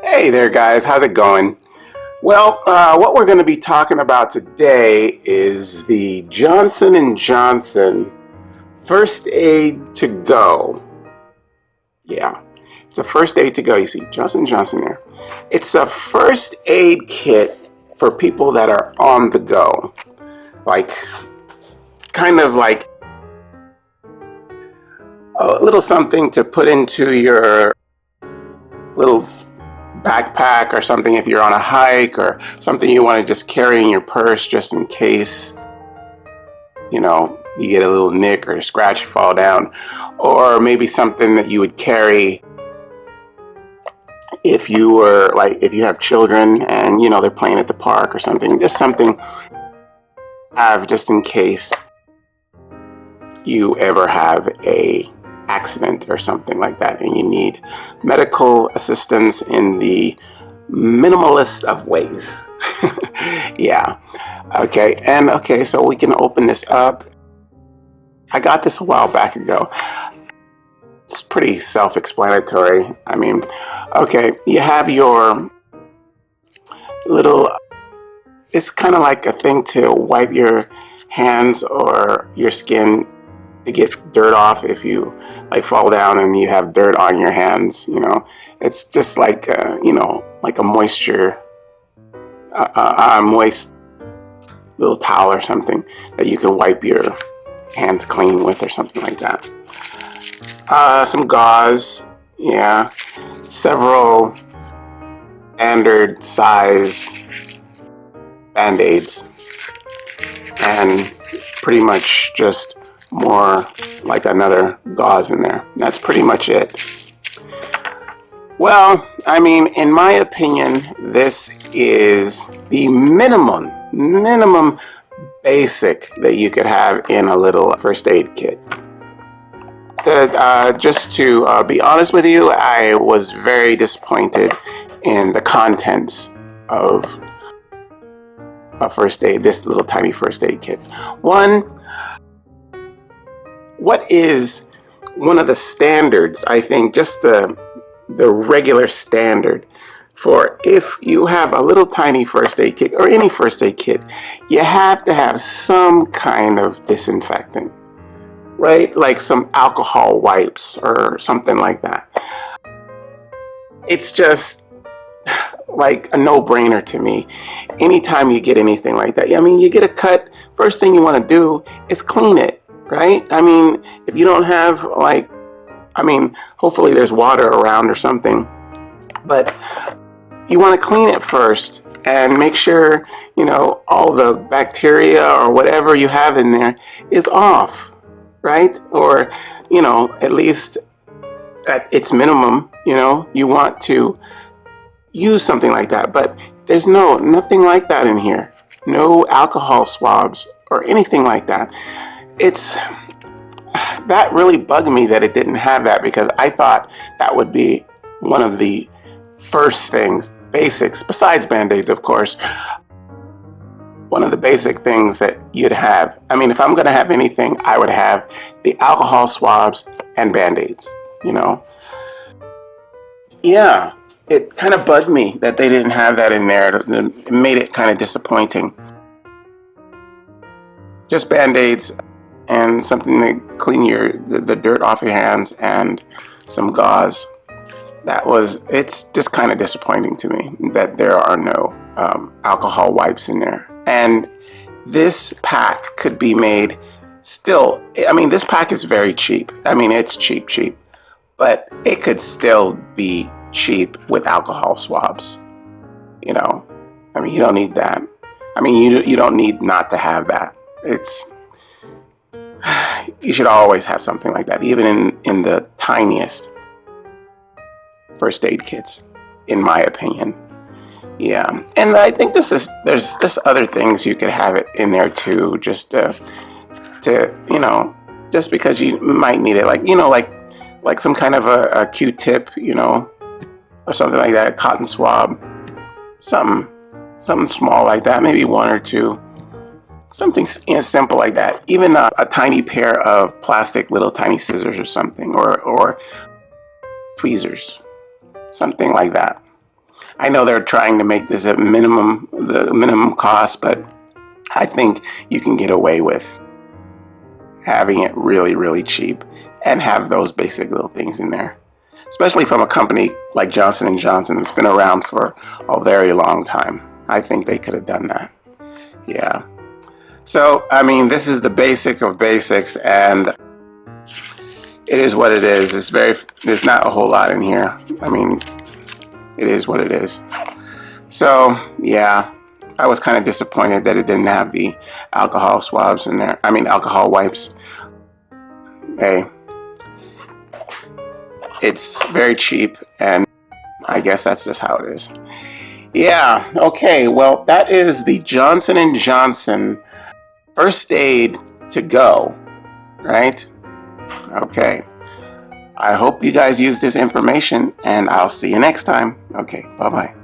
Hey there, guys. How's it going? Well, what we're going to be talking about today is the Johnson & Johnson First Aid to Go. Yeah, it's a first aid to go. You see Johnson & Johnson there. It's a first aid kit for people that are on the go. Like, kind of like a little something to put into your little backpack or something if you're on a hike, or something you want to just carry in your purse just in case, you get a little nick or a scratch, fall down. Or maybe something that you would carry if you have children and they're playing at the park or something. Just something have just in case you ever have a accident or something like that and you need medical assistance in the minimalist of ways. Yeah. Okay, so we can open this up. I got this a while back ago. It's pretty self-explanatory. Okay, you have your little, it's kind of like a thing to wipe your hands or your skin to get dirt off if you fall down and you have dirt on your hands. It's just like like a moist little towel or something that you can wipe your hands clean with or something like that. Some gauze, yeah, several standard size Band-Aids, and pretty much just more like another gauze in there. That's pretty much it. Well, in my opinion, this is the minimum basic that you could have in a little first aid kit. Just to be honest with you, I was very disappointed in the contents of this little tiny first aid kit. What is one of the standards, I think, just the regular standard for if you have a little tiny first aid kit or any first aid kit, you have to have some kind of disinfectant, right? Like some alcohol wipes or something like that. It's just like a no-brainer to me. Anytime you get anything like that, you get a cut, first thing you want to do is clean it, right? If you don't have hopefully there's water around or something, but you want to clean it first and make sure, all the bacteria or whatever you have in there is off, right? Or, at least at its minimum, you want to use something like that, but there's nothing like that in here. No alcohol swabs or anything like that. That really bugged me that it didn't have that, because I thought that would be one of the first things, basics, besides Band-Aids, of course, one of the basic things that you'd have. If I'm going to have anything, I would have the alcohol swabs and Band-Aids, Yeah, it kind of bugged me that they didn't have that in there. It made it kind of disappointing. Just Band-Aids and something to clean the dirt off your hands and some gauze. It's just kind of disappointing to me that there are no alcohol wipes in there. And this pack could be made still, this pack is very cheap. It's cheap, but it could still be cheap with alcohol swabs. You don't need that. You don't need not to have that. You should always have something like that, even in the tiniest first aid kits, in my opinion. Yeah, and I think there's just other things you could have it in there too, just to just because you might need it, like some kind of a Q-tip, or something like that, a cotton swab, something small like that, maybe one or two. Something simple like that. Even a tiny pair of plastic little tiny scissors or something, or tweezers, something like that. I know they're trying to make this the minimum cost, but I think you can get away with having it really, really cheap and have those basic little things in there. Especially from a company like Johnson & Johnson that's been around for a very long time. I think they could have done that. Yeah. So, I mean, this is the basic of basics, and it is what it is. There's not a whole lot in here. I mean, it is what it is. So, yeah, I was kind of disappointed that it didn't have the alcohol swabs in there. I mean, alcohol wipes. Hey, it's very cheap, and I guess that's just how it is. Yeah, okay, well, that is the Johnson & Johnson First Aid to Go, right? Okay. I hope you guys use this information, and I'll see you next time. Okay, bye-bye.